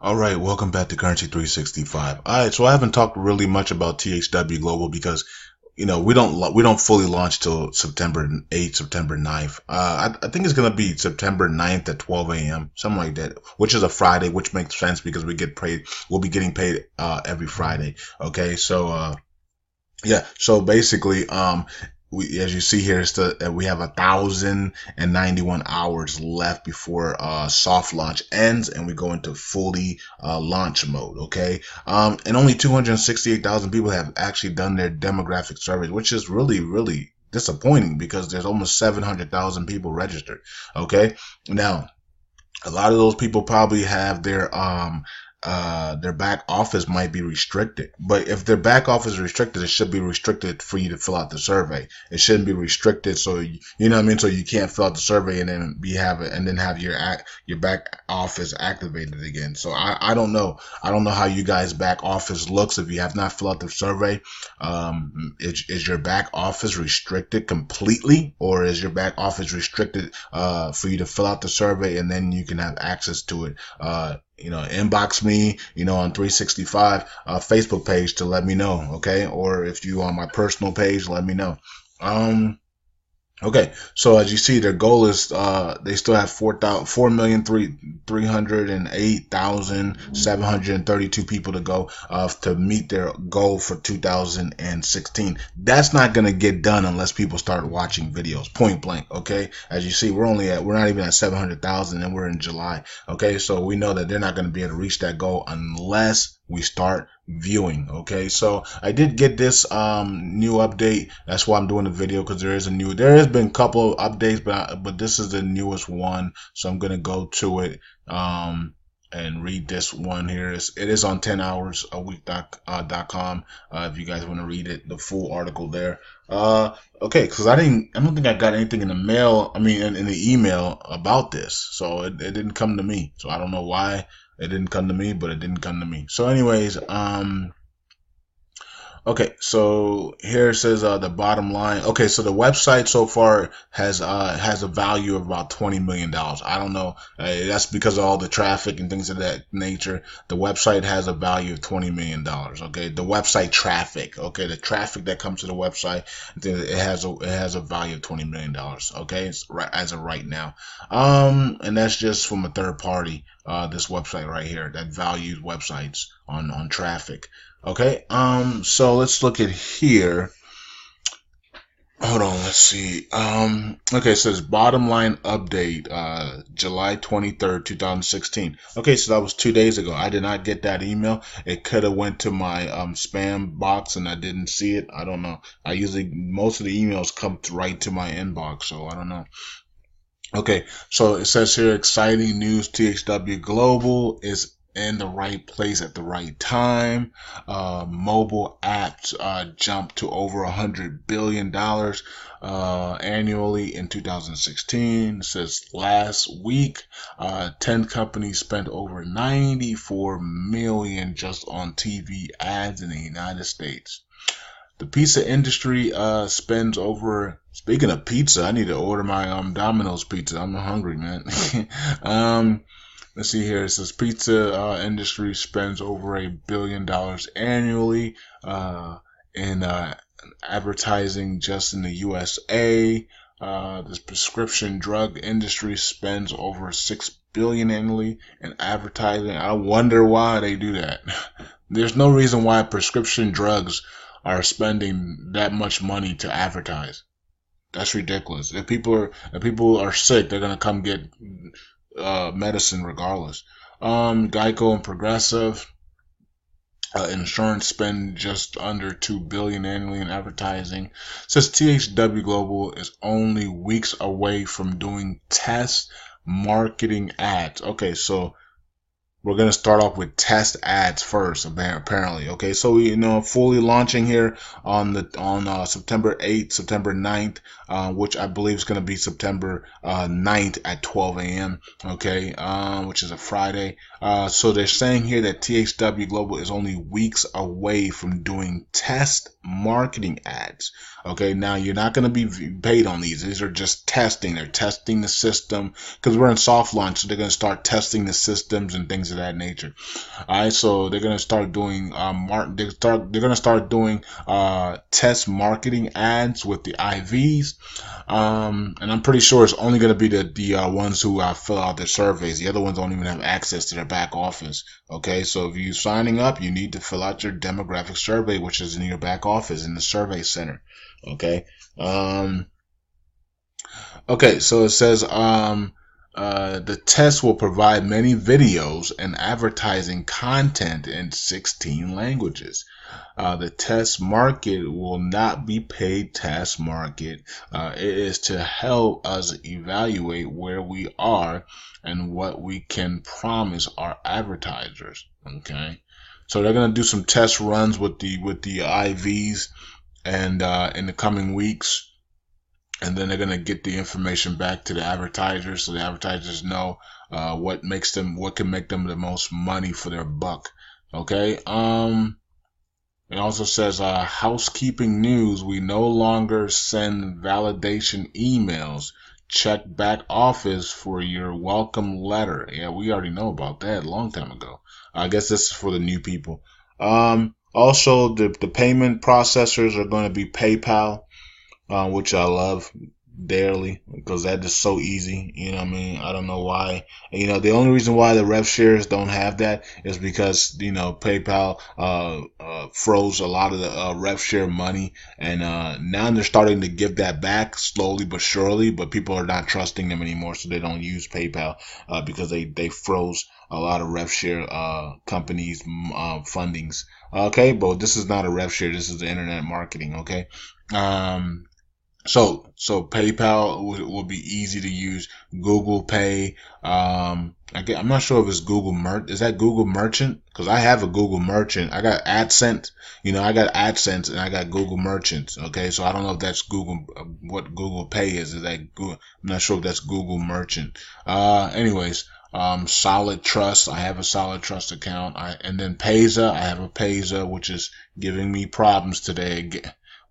All right, welcome back to Currency 365. All right, so I haven't talked really much about THW Global because we don't fully launch till September 8th, September 9th. I think it's gonna be September 9th at 12 a.m. something like that, which is a Friday, which makes sense because we'll be getting paid every Friday. Okay, so yeah, so basically as you see here, we have 1,091 hours left before soft launch ends, and we go into fully launch mode. Okay, and only 268,000 people have actually done their demographic surveys, which is really disappointing because there's almost 700,000 people registered. Okay, now a lot of those people probably have their back office might be restricted. But if their back office is restricted, it should be restricted for you to fill out the survey. It shouldn't be restricted so you know what I mean, so you can't fill out the survey and then have your back office activated again. So I don't know. I don't know how you guys back office looks if you have not filled out the survey. Is your back office restricted completely, or is your back office restricted for you to fill out the survey and then you can have access to it? Inbox me, on 365 Facebook page to let me know, okay? Or if you on my personal page, let me know. Okay, so as you see, their goal is they still have 4,308,732 people to go to meet their goal for 2016. That's not gonna get done unless people start watching videos. Point blank. Okay, as you see, we're not even at 700,000, and we're in July. Okay, so we know that they're not gonna be able to reach that goal unless we start viewing. Okay, so I did get this new update. That's why I'm doing the video, because there has been a couple of updates, but this is the newest one, so I'm gonna go to it and read this one here. It is on 10hoursAweek.com if you guys want to read it, the full article there. Okay, because I don't think I got anything in the mail, in the email about this, so it didn't come to me. So I don't know why it didn't come to me, but it didn't come to me. So anyways, okay, so here it says the bottom line. Okay, so the website so far has a value of about $20 million. I don't know. That's because of all the traffic and things of that nature. The website has a value of $20 million. Okay, the website traffic. Okay, the traffic that comes to the website, it has a value of $20 million. Okay, it's as of right now. And that's just from a third party. This website right here that values websites on traffic. Okay, so let's look at here. Hold on, let's see. Okay, so it's bottom line update, July 23rd, 2016. Okay, so that was 2 days ago. I did not get that email. It could have went to my spam box and I didn't see it. I don't know. Most of the emails come right to my inbox, so I don't know. Okay, so it says here, exciting news, THW Global is in the right place at the right time. Mobile apps jumped to over $100 billion annually in 2016. It says last week, 10 companies spent over $94 million just on TV ads in the United States. The pizza industry spends over. Speaking of pizza, I need to order my Domino's pizza. I'm hungry, man. Let's see here. It says pizza industry spends over $1 billion annually in advertising just in the USA. This prescription drug industry spends over $6 billion annually in advertising. I wonder why they do that. There's no reason why prescription drugs are spending that much money to advertise. That's ridiculous. If people are sick, they're gonna come get medicine regardless. Geico and Progressive insurance spend just under $2 billion annually in advertising. Says THW Global is only weeks away from doing test marketing ads. Okay, so we're going to start off with test ads first, apparently. Okay, so we fully launching here on September 8th, September 9th, which I believe is going to be September 9th at 12 a.m. Okay, which is a Friday. So they're saying here that THW Global is only weeks away from doing test marketing ads. Okay, now you're not going to be paid on these. These are just testing. They're testing the system because we're in soft launch, so they're going to start testing the systems and things of that nature. All right, so they're gonna start doing they're gonna start doing test marketing ads with the IVs, and I'm pretty sure it's only gonna be the ones who fill out their surveys. The other ones don't even have access to their back office. Okay, so if you're signing up, you need to fill out your demographic survey, which is in your back office in the survey center. Okay. Okay, so it says the test will provide many videos and advertising content in 16 languages. The test market will not be paid test market. It is to help us evaluate where we are and what we can promise our advertisers. Okay, so they're gonna do some test runs with the IVs and in the coming weeks. And then they're gonna get the information back to the advertisers, so the advertisers know what can make them the most money for their buck. Okay. It also says housekeeping news. We no longer send validation emails. Check back office for your welcome letter. Yeah, we already know about that a long time ago. I guess this is for the new people. Also, the payment processors are going to be PayPal. Which I love dearly because that is so easy. You know what I mean? I don't know why. You know, the only reason why the rev shares don't have that is because, you know, PayPal froze a lot of the rev share money, and now they're starting to give that back slowly but surely, but people are not trusting them anymore, so they don't use PayPal because they froze a lot of rev share companies fundings. Okay, but this is not a rev share, this is the internet marketing. Okay. So PayPal will be easy to use. Google Pay. I'm not sure if it's Google Is that Google Merchant? Because I have a Google Merchant. I got AdSense. You know, I got AdSense and I got Google Merchants. Okay, so I don't know if that's Google. What Google Pay is that Google? I'm not sure if that's Google Merchant. Anyways. Solid Trust. I have a Solid Trust account. And then Payza. I have a Payza, which is giving me problems today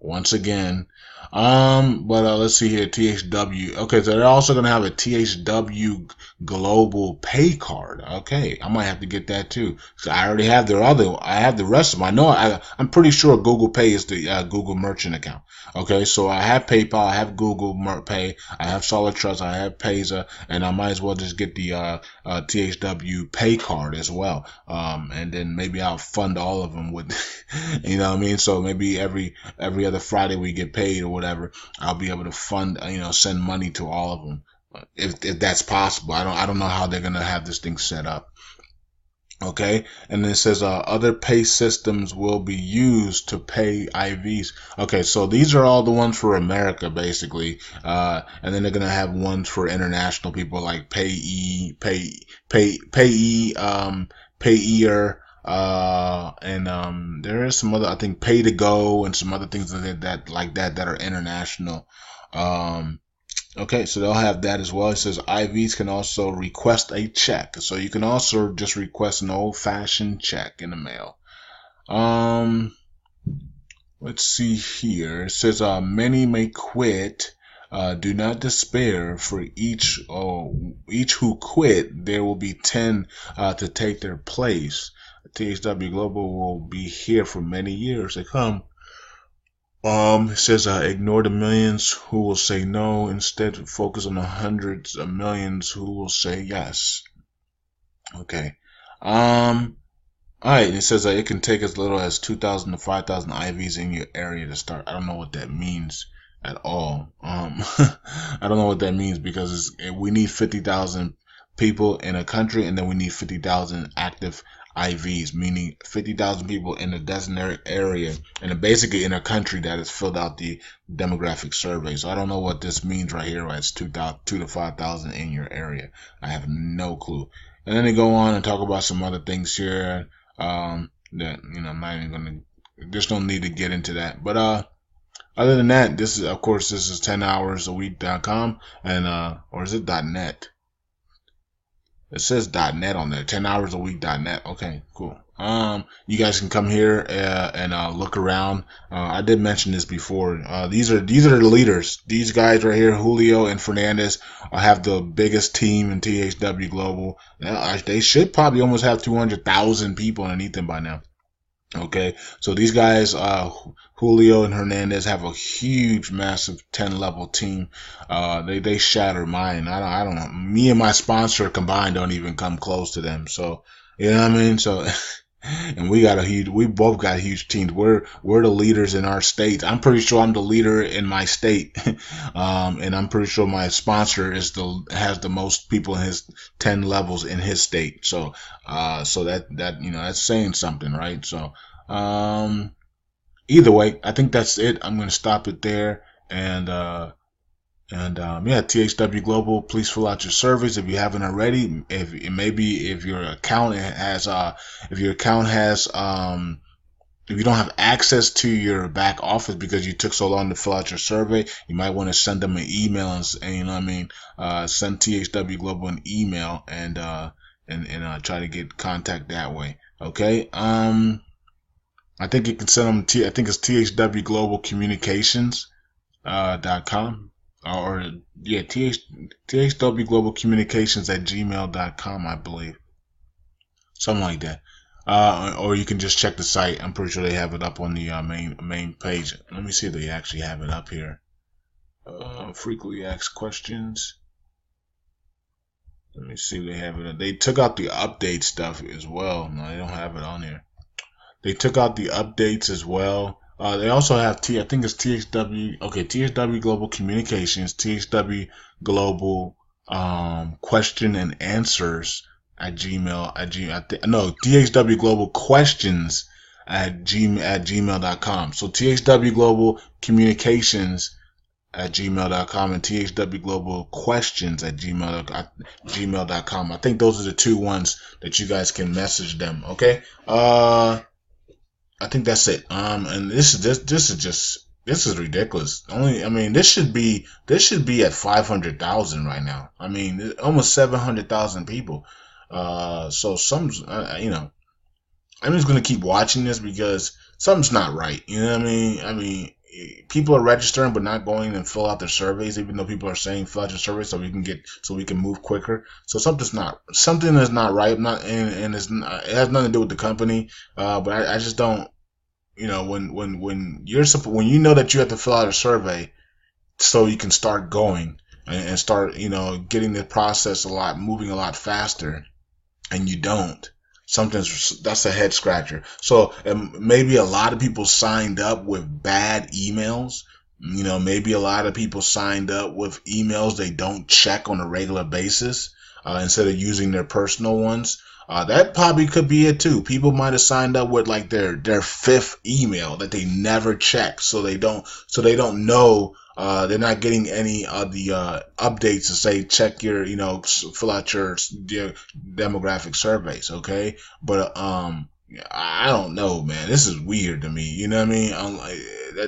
once again. But let's see here, THW. Okay, so they're also gonna have a THW Global Pay card. Okay, I might have to get that too. So I already have I have the rest of them. I know I'm pretty sure Google Pay is the Google Merchant account. Okay, so I have PayPal, I have Google Pay, I have Solid Trust, I have Payza, and I might as well just get the THW Pay card as well. And then maybe I'll fund all of them with, you know what I mean? So maybe every other Friday we get paid or whatever, I'll be able to fund, you know, send money to all of them if that's possible. I don't know how they're gonna have this thing set up. Okay, and then it says other pay systems will be used to pay IVs. Okay, so these are all the ones for America basically, and then they're gonna have ones for international people like Payeer, and there is some other, I think Pay to Go and some other things that are international. Okay, so they'll have that as well. It says IVs can also request a check. So you can also just request an old-fashioned check in the mail. Let's see here. It says many may quit. Do not despair. For each who quit, there will be 10 to take their place. THW Global will be here for many years to come. It says ignore the millions who will say no, instead focus on the hundreds of millions who will say yes. Okay. Alright, it says it can take as little as 2,000 to 5,000 IVs in your area to start. I don't know what that means at all. I don't know what that means because we need 50,000 people in a country, and then we need 50,000 active IVs, meaning 50,000 people in a designated area, and basically in a country that has filled out the demographic survey. So I don't know what this means right here. Right? It's 2 to 5,000 in your area. I have no clue. And then they go on and talk about some other things here that, you know, I'm not even gonna. Just don't need to get into that. But other than that, this is 10hoursAweek.com and or is it .net? It says .net on there. 10 hours a week .net. Okay, cool. You guys can come here and look around. I did mention this before. These are the leaders. These guys right here, Julio and Fernandez, have the biggest team in THW Global. They should probably almost have 200,000 people underneath them by now. Okay, so these guys, Julio and Hernandez, have a huge, massive 10-level team. They shatter mine. I don't know. Me and my sponsor combined don't even come close to them. So, you know what I mean? So, and we both got huge teams. We're the leaders in our state. I'm pretty sure I'm the leader in my state. And I'm pretty sure my sponsor has the most people in his 10 levels in his state. So, so that that's saying something, right? So, either way, I think that's it. I'm going to stop it there. And yeah, THW Global, please fill out your surveys if you haven't already. If your account has if you don't have access to your back office because you took so long to fill out your survey, you might want to send them an email and you know what I mean, send THW Global an email and try to get contact that way. Okay. I think you can send them I think it's THWGlobalCommunications.com. Or yeah, THWGlobalCommunications@gmail.com, I believe, something like that. Or you can just check the site. I'm pretty sure they have it up on the main page. Let me see if they actually have it up here. Frequently asked questions. Let me see if they have it. They took out the update stuff as well. No, they don't have it on here. They took out the updates as well. They also have I think it's THW. Okay, THW Global Communications, THW Global question and answers at Gmail. No, THW Global questions at gmail.com. So THW Global Communications at gmail.com and THW Global questions at gmail.com. I think those are the two ones that you guys can message them. Okay. I think that's it. And this is ridiculous. This should be at 500,000 right now. I mean, almost 700,000 people. So something's, I'm just gonna keep watching this because something's not right. You know what I mean? I mean, people are registering but not going and fill out their surveys, even though people are saying fill out your survey so we can move quicker. So something is not right. And it has nothing to do with the company. But I just don't. When you know that you have to fill out a survey so you can start going and start getting the process moving a lot faster, and you don't. That's a head scratcher. So maybe a lot of people signed up with bad emails. Maybe a lot of people signed up with emails they don't check on a regular basis instead of using their personal ones. That probably could be it too. People might have signed up with like their fifth email that they never check, so they don't know. They're not getting any of the updates to say check your fill out your demographic surveys. Okay, but I don't know, man. This is weird to me. You know what I mean?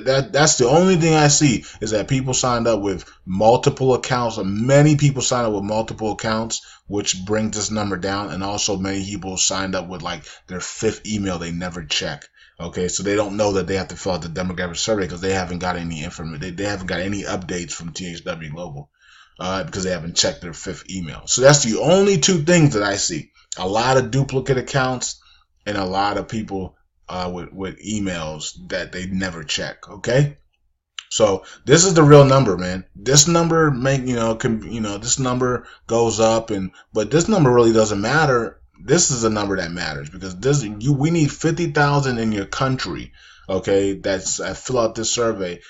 That's the only thing I see is that people signed up with multiple accounts. Many people signed up with multiple accounts, which brings this number down. And also many people signed up with like their fifth email they never check. Okay, so they don't know that they have to fill out the demographic survey because they haven't got any information. They haven't got any updates from THW Global because they haven't checked their fifth email. So that's the only two things that I see. A lot of duplicate accounts and a lot of people with emails that they never check. Okay, so this is the real number, man. This number this number goes up, but this number really doesn't matter. This is a number that matters because we need 50,000 in your country. Okay, that's fill out this survey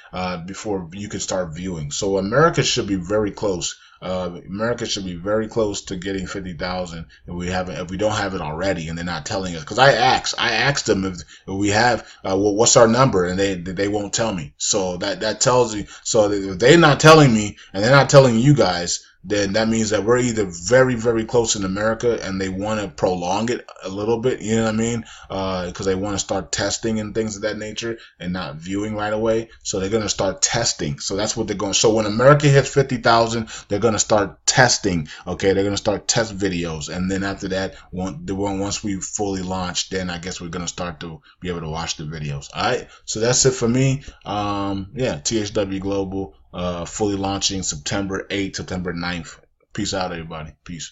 before you can start viewing. So America should be very close. America should be very close to getting 50,000 if we don't have it already, and they're not telling us. Because I asked them if we have what's our number, and they won't tell me. So that tells you. So if they're not telling me, and they're not telling you guys, then that means that we're either very, very close in America and they want to prolong it a little bit, you know what I mean? Because they want to start testing and things of that nature and not viewing right away. So they're going to start testing. So that's what they're going. So when America hits 50,000, they're going to start testing. Okay, they're going to start test videos, and then after that, once we fully launch, then I guess we're going to start to be able to watch the videos. All right, so that's it for me. Yeah, THW Global fully launching September 8th, September 9th. Peace out, everybody. Peace.